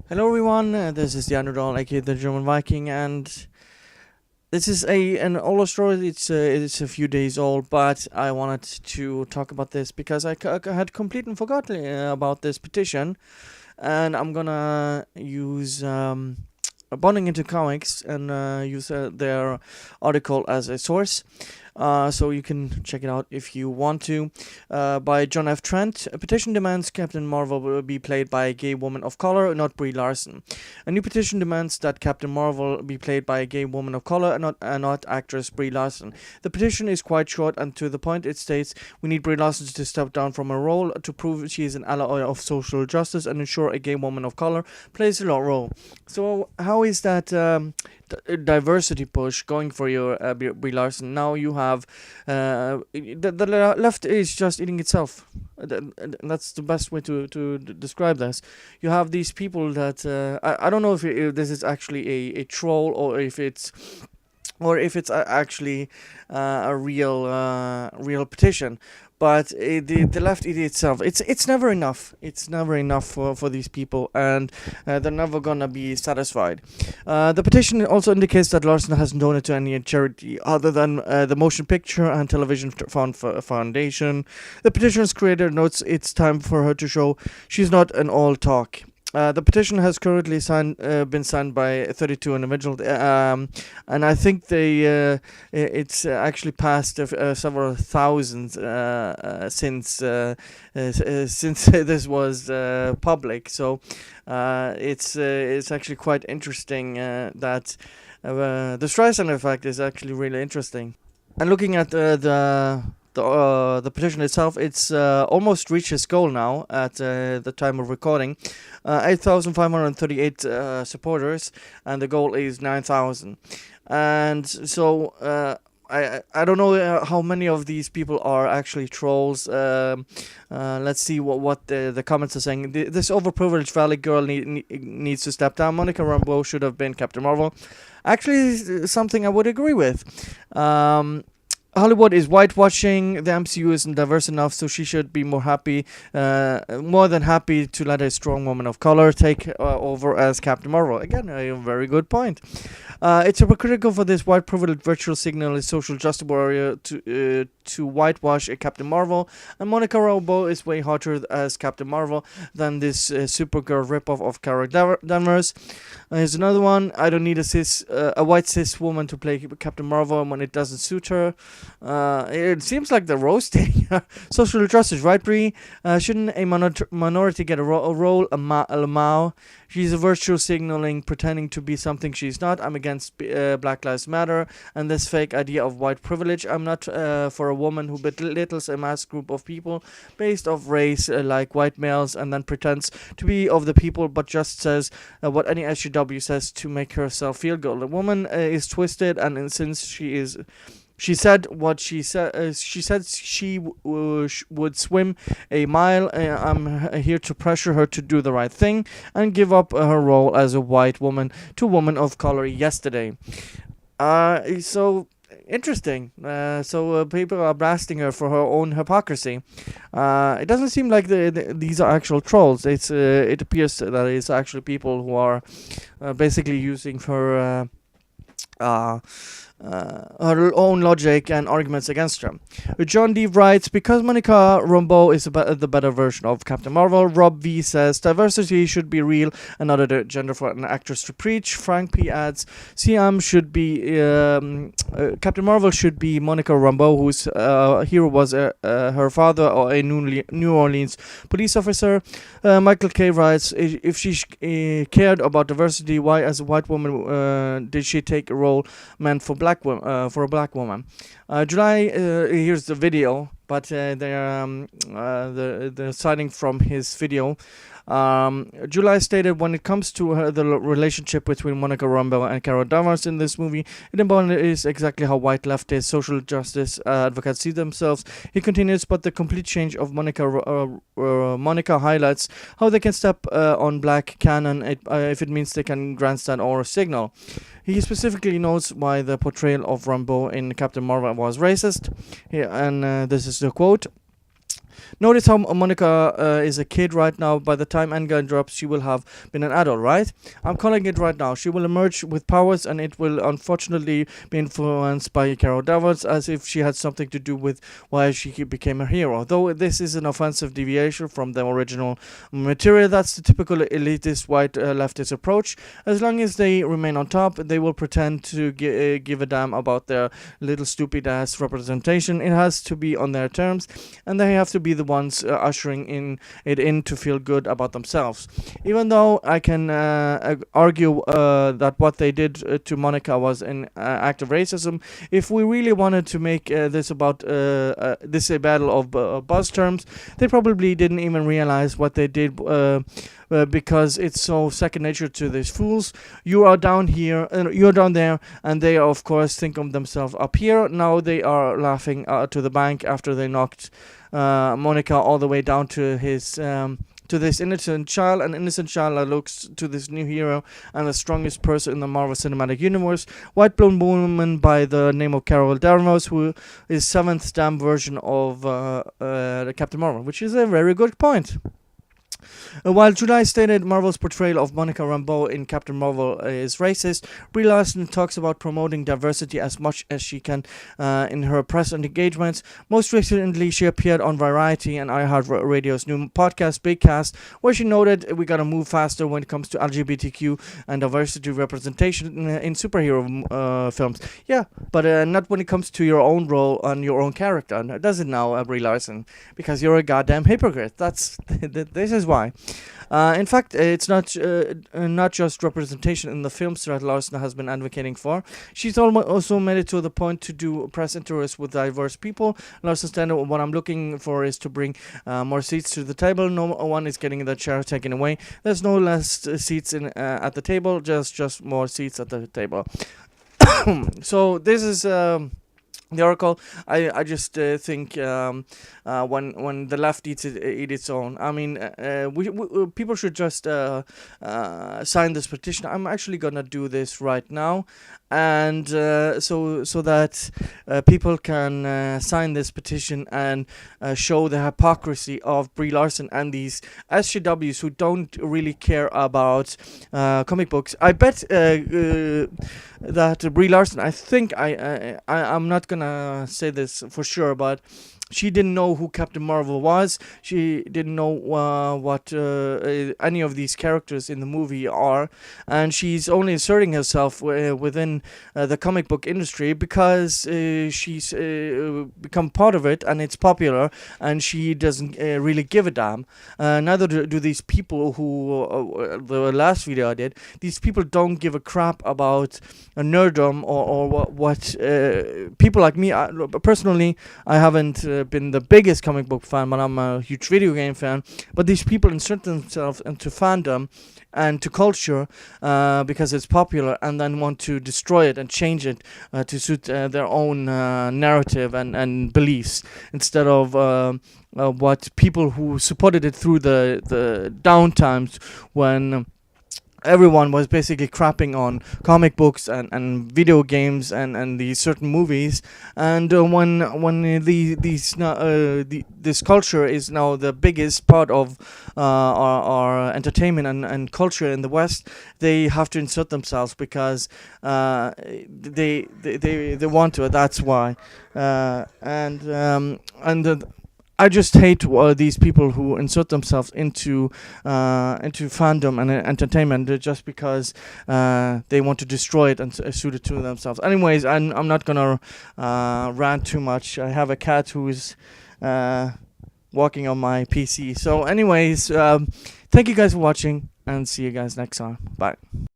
Hello everyone, this is the Underdog, aka the German Viking, and this is an older story. It's a few days old, but I wanted to talk about this because I had completely forgotten about this petition, and I'm gonna use bonding into comics and use their article as a source. So you can check it out if you want to. By John F. Trent. A petition demands Captain Marvel will be played by a gay woman of color, not Brie Larson. A new petition demands that Captain Marvel be played by a gay woman of color and not actress Brie Larson. The petition is quite short and to the point. It states, "We need Brie Larson to step down from her role to prove she is an ally of social justice and ensure a gay woman of color plays the role." So how is that diversity push going for your Brie Larson? Now you have the left is just eating itself. That's the best way to describe this. You have these people that I don't know if this is actually a troll or if it's actually a real petition. But the left eat itself. It's never enough. It's never enough for these people, and they're never gonna be satisfied. The petition also indicates that Larson hasn't donated to any charity other than the Motion Picture and Television Foundation. The petition's creator notes it's time for her to show she's not an all talk. The petition has currently been signed by 32 individuals, and I think it's actually passed several thousand since this was public. So it's actually quite interesting that the Streisand effect is actually really interesting. And looking at the petition itself, it's almost reached its goal now at the time of recording. 8,538 supporters, and the goal is 9,000. And so I don't know how many of these people are actually trolls. Let's see what the comments are saying. This overprivileged valley girl needs to step down. Monica Rambeau should have been Captain Marvel. Actually, something I would agree with. Hollywood is whitewashing. The MCU isn't diverse enough, so she should be more than happy to let a strong woman of color take over as Captain Marvel. Again, a very good point. It's hypocritical for this white privileged virtual signal a social justice warrior to whitewash a Captain Marvel, and Monica Rambeau is way hotter as Captain Marvel than this Supergirl ripoff of Carol Danvers. Here's another one. I don't need a white cis woman to play Captain Marvel when it doesn't suit her. It seems like they're roasting social justice, right, Brie? Shouldn't a minority get a role? A Mao? She's a virtue signaling, pretending to be something she's not. I'm against Black Lives Matter and this fake idea of white privilege. I'm not for a woman who belittles a mass group of people based off race, like white males, and then pretends to be of the people, but just says what any SJW says to make herself feel good. The woman is twisted, and since she said what she said. She said she would swim a mile. I'm here to pressure her to do the right thing and give up her role as a white woman to a woman of color yesterday. So interesting. So people are blasting her for her own hypocrisy. It doesn't seem like these are actual trolls. It appears that it's actually people who are basically using her own logic and arguments against her. John D. writes, because Monica Rambeau is the better version of Captain Marvel. Rob V. says, diversity should be real and not a gender for an actress to preach. Frank P. adds, CM should be Captain Marvel should be Monica Rambeau, whose hero was her father or a New Orleans police officer. Michael K. writes, if she cared about diversity, why as a white woman did she take a role meant for a black woman? July, here's the video, but they're citing from his video. July stated, when it comes to the relationship between Monica Rambeau and Carol Danvers in this movie, it embodies exactly how white leftist social justice advocates see themselves. He continues, but the complete change of Monica highlights how they can step on black canon if it means they can grandstand or signal. He specifically notes why the portrayal of Rambeau in Captain Marvel was racist. And this is the quote. Notice how Monica is a kid right now. By the time Endgame drops, she will have been an adult, right? I'm calling it right now. She will emerge with powers, and it will unfortunately be influenced by Carol Danvers, as if she had something to do with why she became a hero. Though this is an offensive deviation from the original material, that's the typical elitist white leftist approach. As long as they remain on top, they will pretend to give a damn about their little stupid ass representation. It has to be on their terms, and they have to be the ones ushering in to feel good about themselves. Even though I can argue that what they did to Monica was an act of racism, if we really wanted to make this about this a battle of buzz terms, they probably didn't even realize what they did. Because it's so second nature to these fools. You are down here, you're down there, and they of course think of themselves up here. Now they are laughing to the bank after they knocked Monica all the way down to his to this innocent child, an innocent child that looks to this new hero and the strongest person in the Marvel Cinematic Universe, white blonde woman by the name of Carol Danvers, who is seventh damn version of the Captain Marvel, which is a very good point. While July stated Marvel's portrayal of Monica Rambeau in Captain Marvel is racist, Brie Larson talks about promoting diversity as much as she can in her press and engagements. Most recently, she appeared on Variety and iHeartRadio's new podcast, Big Cast, where she noted we gotta move faster when it comes to LGBTQ and diversity representation in superhero films. Yeah, but not when it comes to your own role and your own character. Does it now, Brie Larson? Because you're a goddamn hypocrite. This is why. In fact, it's not just representation in the films that Larson has been advocating for. She's also made it to the point to do press interviews with diverse people. Larson said, what I'm looking for is to bring more seats to the table. No one is getting the chair taken away. There's no less seats at the table, just more seats at the table. So this is... the article, I just think when the left eat its own. I mean, we people should just sign this petition. I'm actually gonna do this right now, and so that people can sign this petition and show the hypocrisy of Brie Larson and these SJWs who don't really care about comic books. I bet that Brie Larson, I think I'm not gonna say this for sure, but she didn't know who Captain Marvel was. She didn't know what any of these characters in the movie are, and she's only inserting herself within the comic book industry because she's become part of it and it's popular, and she doesn't really give a damn. Neither do these people who the last video I did. These people don't give a crap about nerddom or what people like me. Personally, I haven't been the biggest comic book fan, but I'm a huge video game fan. But these people insert themselves into fandom and to culture because it's popular, and then want to destroy it and change it to suit their own narrative and beliefs, instead of what people who supported it through the down times when everyone was basically crapping on comic books and video games and these certain movies, and when this culture is now the biggest part of our entertainment and culture in the West, they have to insert themselves because they want to. That's why, I just hate these people who insert themselves into fandom and entertainment just because they want to destroy it and suit it to themselves. Anyways, I'm not gonna rant too much. I have a cat who is walking on my PC. So anyways, thank you guys for watching, and see you guys next time. Bye.